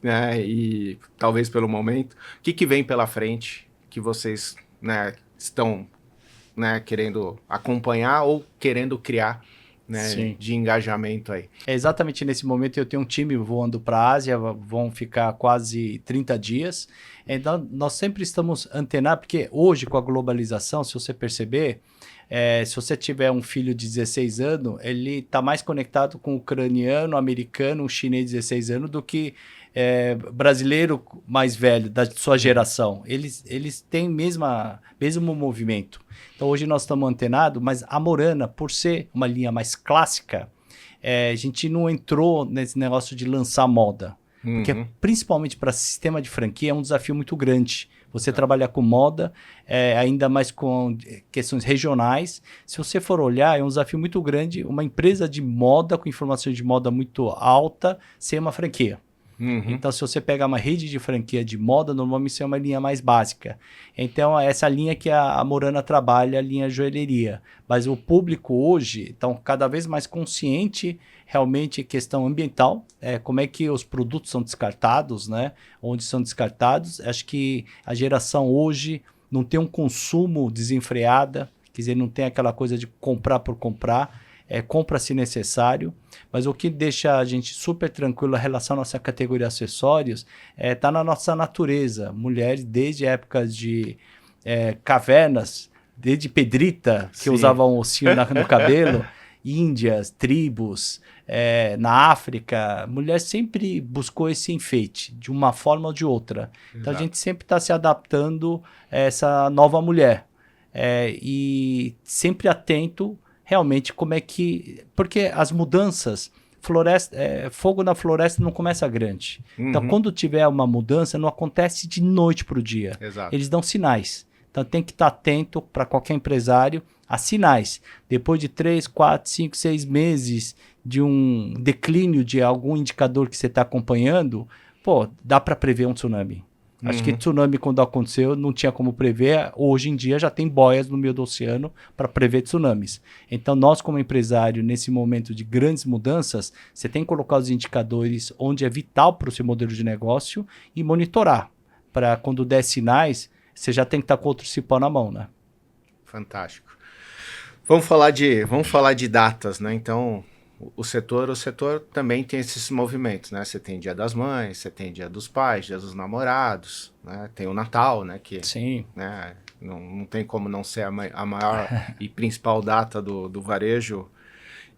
né? E talvez pelo momento. O que vem pela frente que vocês, né, estão, né, querendo acompanhar ou querendo criar, né, de engajamento aí? Exatamente nesse momento eu tenho um time voando para a Ásia, vão ficar quase 30 dias. Então nós sempre estamos antenados, porque hoje com a globalização, se você perceber, se você tiver um filho de 16 anos, ele está mais conectado com o ucraniano, americano, um chinês de 16 anos do que brasileiro mais velho, da sua geração. Eles têm mesmo movimento. Então hoje nós estamos antenados, mas a Morana, por ser uma linha mais clássica, a gente não entrou nesse negócio de lançar moda. Porque principalmente para sistema de franquia é um desafio muito grande. Você trabalhar com moda, ainda mais com questões regionais. Se você for olhar, é um desafio muito grande uma empresa de moda, com informações de moda muito alta, ser uma franquia. Então, se você pegar uma rede de franquia de moda, normalmente isso é uma linha mais básica. Então, essa linha que a Morana trabalha, a linha joalheria. Mas o público hoje está cada vez mais consciente, realmente, questão ambiental, como é que os produtos são descartados, né? Onde são descartados. Acho que a geração hoje não tem um consumo desenfreada, quer dizer, não tem aquela coisa de comprar por comprar. Compra se necessário, mas o que deixa a gente super tranquilo em relação à nossa categoria acessórios está na nossa natureza. Mulheres, desde épocas de cavernas, desde Pedrita, que usavam um ossinho no cabelo, índias, tribos, na África, mulher sempre buscou esse enfeite, de uma forma ou de outra. Então a gente sempre está se adaptando a essa nova mulher e sempre atento realmente como é que... Porque as mudanças fogo na floresta não começa grande. Então, quando tiver uma mudança, não acontece de noite para o dia. Exato. Eles dão sinais. Então, tem que estar atento para qualquer empresário a sinais. Depois de 3, 4, 5, 6 meses de um declínio de algum indicador que você está acompanhando, dá para prever um tsunami. Acho que tsunami, quando aconteceu, não tinha como prever. Hoje em dia já tem boias no meio do oceano para prever tsunamis. Então, nós, como empresário, nesse momento de grandes mudanças, você tem que colocar os indicadores onde é vital para o seu modelo de negócio e monitorar. Para quando der sinais, você já tem que estar com outro cipó na mão, né? Fantástico. Vamos falar de datas, né? Então, o setor também tem esses movimentos, né? Você tem Dia das Mães, você tem Dia dos Pais, Dia dos Namorados, né? Tem o Natal, né? Que, sim. Né? Não tem como não ser a maior e principal data do varejo.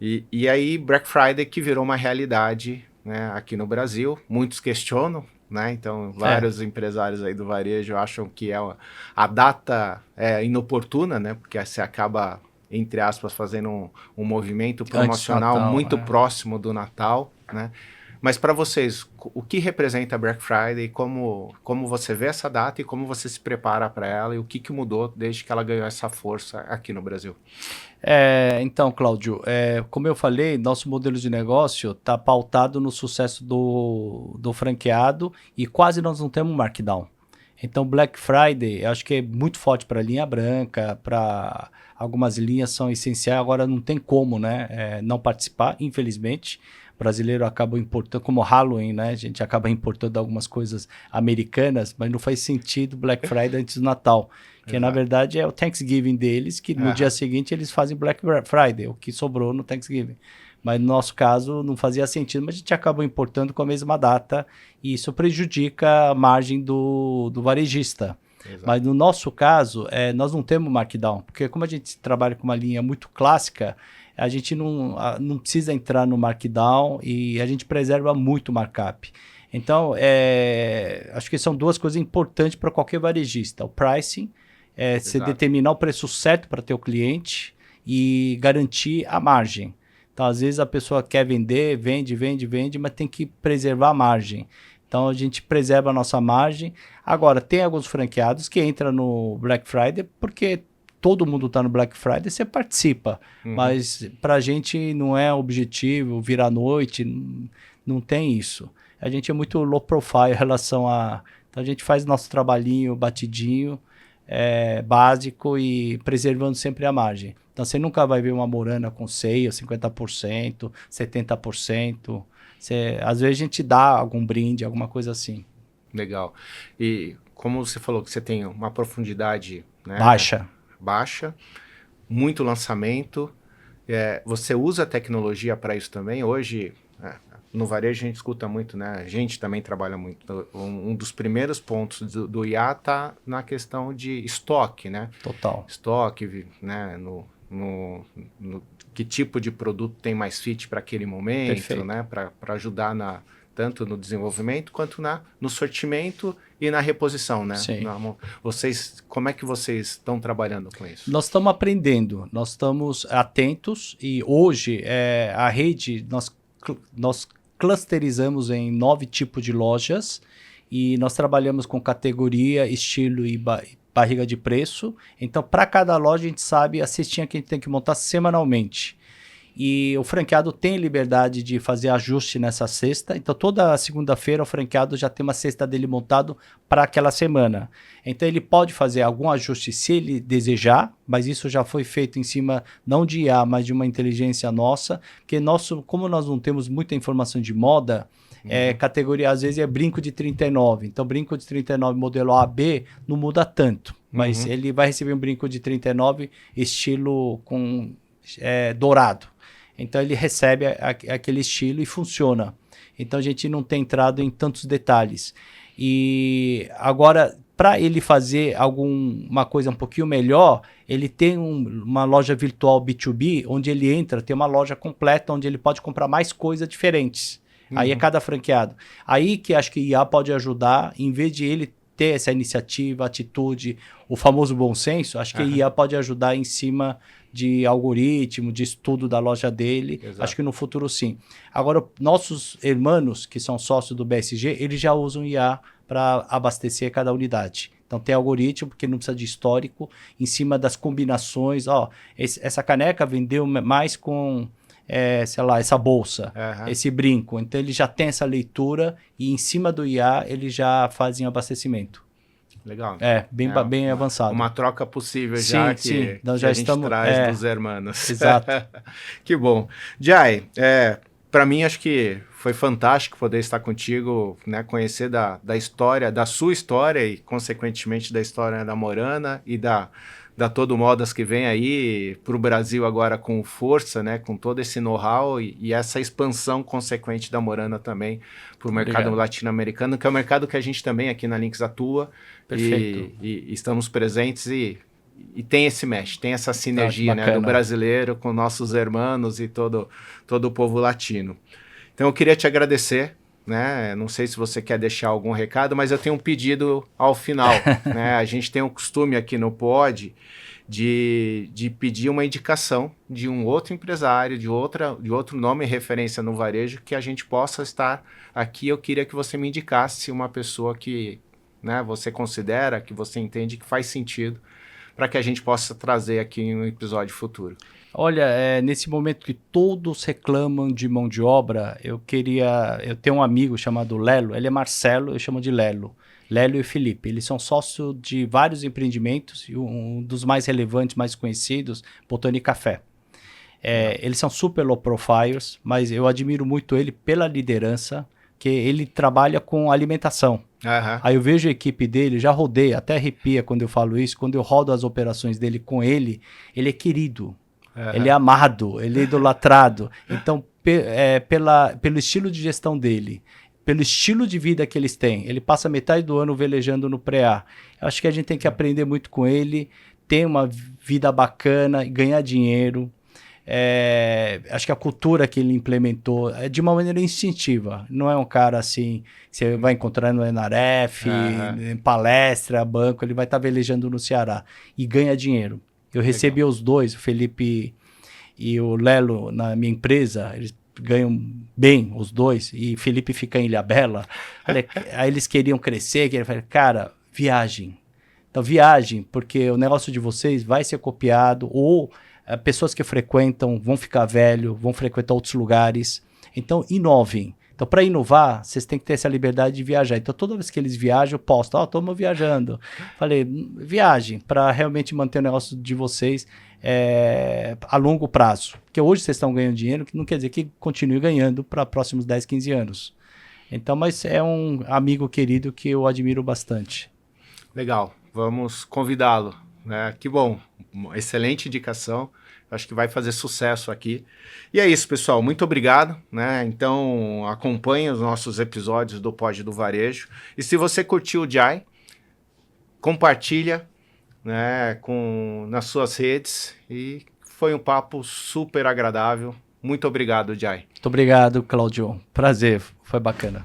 E aí, Black Friday que virou uma realidade, né? Aqui no Brasil. Muitos questionam, né? Então, vários empresários aí do varejo acham que a data é inoportuna, né? Porque você acaba, entre aspas, fazendo um movimento promocional Natal, muito próximo do Natal, né? Mas para vocês, o que representa a Black Friday, como você vê essa data e como você se prepara para ela e o que mudou desde que ela ganhou essa força aqui no Brasil? Então, Cláudio, como eu falei, nosso modelo de negócio está pautado no sucesso do franqueado e quase nós não temos markdown. Então, Black Friday, eu acho que é muito forte para a linha branca, para algumas linhas são essenciais, agora não tem como, né, não participar, infelizmente. O brasileiro acaba importando, como Halloween, né, a gente acaba importando algumas coisas americanas, mas não faz sentido Black Friday antes do Natal. Que na verdade é o Thanksgiving deles, que no dia seguinte eles fazem Black Friday, o que sobrou no Thanksgiving. Mas no nosso caso não fazia sentido, mas a gente acabou importando com a mesma data e isso prejudica a margem do varejista. Exato. Mas no nosso caso, nós não temos markdown, porque como a gente trabalha com uma linha muito clássica, a gente não precisa entrar no markdown e a gente preserva muito o markup. Então, acho que são duas coisas importantes para qualquer varejista. O pricing, você determinar o preço certo para teu cliente e garantir a margem. Então, às vezes a pessoa quer vender, vende, mas tem que preservar a margem. Então, a gente preserva a nossa margem. Agora, tem alguns franqueados que entram no Black Friday porque todo mundo está no Black Friday, você participa. Mas para a gente não é objetivo virar noite, não tem isso. A gente é muito low profile em relação a... Então, a gente faz nosso trabalhinho batidinho, básico e preservando sempre a margem. Então, você nunca vai ver uma morana com 6%, 50%, 70%. Às vezes a gente dá algum brinde, alguma coisa assim. Legal. E como você falou que você tem uma profundidade, né, baixa, muito lançamento, você usa a tecnologia para isso também? Hoje, no varejo a gente escuta muito, né? A gente também trabalha muito. Um dos primeiros pontos do IA está na questão de estoque, né? Total. Estoque, né? Que tipo de produto tem mais fit para aquele momento, perfeito, né? Para ajudar tanto no desenvolvimento quanto no sortimento e na reposição, né? Sim. Como é que vocês estão trabalhando com isso? Nós estamos aprendendo, nós estamos atentos e hoje a rede, nós clusterizamos em 9 tipos de lojas e nós trabalhamos com categoria, estilo e barriga de preço. Então, para cada loja, a gente sabe a cestinha que a gente tem que montar semanalmente. E o franqueado tem liberdade de fazer ajuste nessa cesta. Então, toda segunda-feira, o franqueado já tem uma cesta dele montado para aquela semana. Então, ele pode fazer algum ajuste se ele desejar, mas isso já foi feito em cima, não de IA, mas de uma inteligência nossa, porque como nós não temos muita informação de moda, categoria, às vezes, é brinco de 39. Então, brinco de 39, modelo A, B, não muda tanto. Mas ele vai receber um brinco de 39, estilo com dourado. Então, ele recebe aquele estilo e funciona. Então, a gente não tem entrado em tantos detalhes. E agora, para ele fazer uma coisa um pouquinho melhor, ele tem uma loja virtual B2B, onde ele entra, tem uma loja completa, onde ele pode comprar mais coisas diferentes. Aí é cada franqueado. Aí que acho que IA pode ajudar, em vez de ele ter essa iniciativa, atitude, o famoso bom senso, acho que IA pode ajudar em cima de algoritmo, de estudo da loja dele. Exato. Acho que no futuro sim. Agora, nossos irmãos, que são sócios do BSG, eles já usam IA para abastecer cada unidade. Então tem algoritmo, porque não precisa de histórico, em cima das combinações. Ó, essa caneca vendeu mais com, sei lá, essa bolsa, esse brinco. Então ele já tem essa leitura e em cima do IA eles já fazem abastecimento. Legal. Bem avançado. Uma troca possível sim, já sim. Nós que já a gente estamos, traz dos hermanos. Exato. Que bom. Jai, para mim acho que foi fantástico poder estar contigo, né, conhecer da história, da sua história e consequentemente da história da Morana e da Todo Modas que vem aí para o Brasil agora com força, né, com todo esse know-how e essa expansão consequente da Morana também para o mercado latino-americano, que é o mercado que a gente também aqui na Lynx atua. Perfeito. E estamos presentes e tem esse match, tem essa sinergia, né, do brasileiro com nossos irmãos e todo o povo latino. Então eu queria te agradecer, né? Não sei se você quer deixar algum recado, mas eu tenho um pedido ao final, né? A gente tem um costume aqui no Pod de pedir uma indicação de um outro empresário, de outro nome e referência no varejo que a gente possa estar aqui. Eu queria que você me indicasse uma pessoa que, né, você considera, que você entende que faz sentido para que a gente possa trazer aqui em um episódio futuro. Olha, nesse momento que todos reclamam de mão de obra, eu tenho um amigo chamado Lelo, ele é Marcelo, eu chamo de Lelo e Felipe. Eles são sócios de vários empreendimentos e um dos mais relevantes, mais conhecidos, Botânica Café. Eles são super low profiles, mas eu admiro muito ele pela liderança, que ele trabalha com alimentação. Aí eu vejo a equipe dele, já rodei, até arrepia quando eu falo isso, quando eu rodo as operações dele com ele, ele é querido. Ele é amado, ele é idolatrado. Então, pelo estilo de gestão dele, pelo estilo de vida que eles têm, ele passa metade do ano velejando no pré-A. Eu acho que a gente tem que aprender muito com ele, ter uma vida bacana, ganhar dinheiro. Acho que a cultura que ele implementou é de uma maneira instintiva. Não é um cara assim, que você vai encontrar no Enaref, em palestra, banco, ele vai estar velejando no Ceará e ganha dinheiro. Eu recebi os dois, o Felipe e o Lelo, na minha empresa, eles ganham bem, os dois, e Felipe fica em Ilhabela. Aí eles queriam crescer, cara, viagem. Então, viagem, porque o negócio de vocês vai ser copiado, ou pessoas que frequentam vão ficar velho, vão frequentar outros lugares. Então, inovem. Então, para inovar, vocês têm que ter essa liberdade de viajar. Então, toda vez que eles viajam, eu posto, estamos viajando. Falei, viagem, para realmente manter o negócio de vocês a longo prazo. Porque hoje vocês estão ganhando dinheiro, que não quer dizer que continue ganhando para próximos 10, 15 anos. Então, mas é um amigo querido que eu admiro bastante. Legal, vamos convidá-lo, né? Que bom, uma excelente indicação. Acho que vai fazer sucesso aqui. E é isso, pessoal. Muito obrigado, né? Então, acompanhe os nossos episódios do Pod do Varejo. E se você curtiu o Jai, compartilha, né, nas suas redes. E foi um papo super agradável. Muito obrigado, Jai. Muito obrigado, Claudio. Prazer, foi bacana.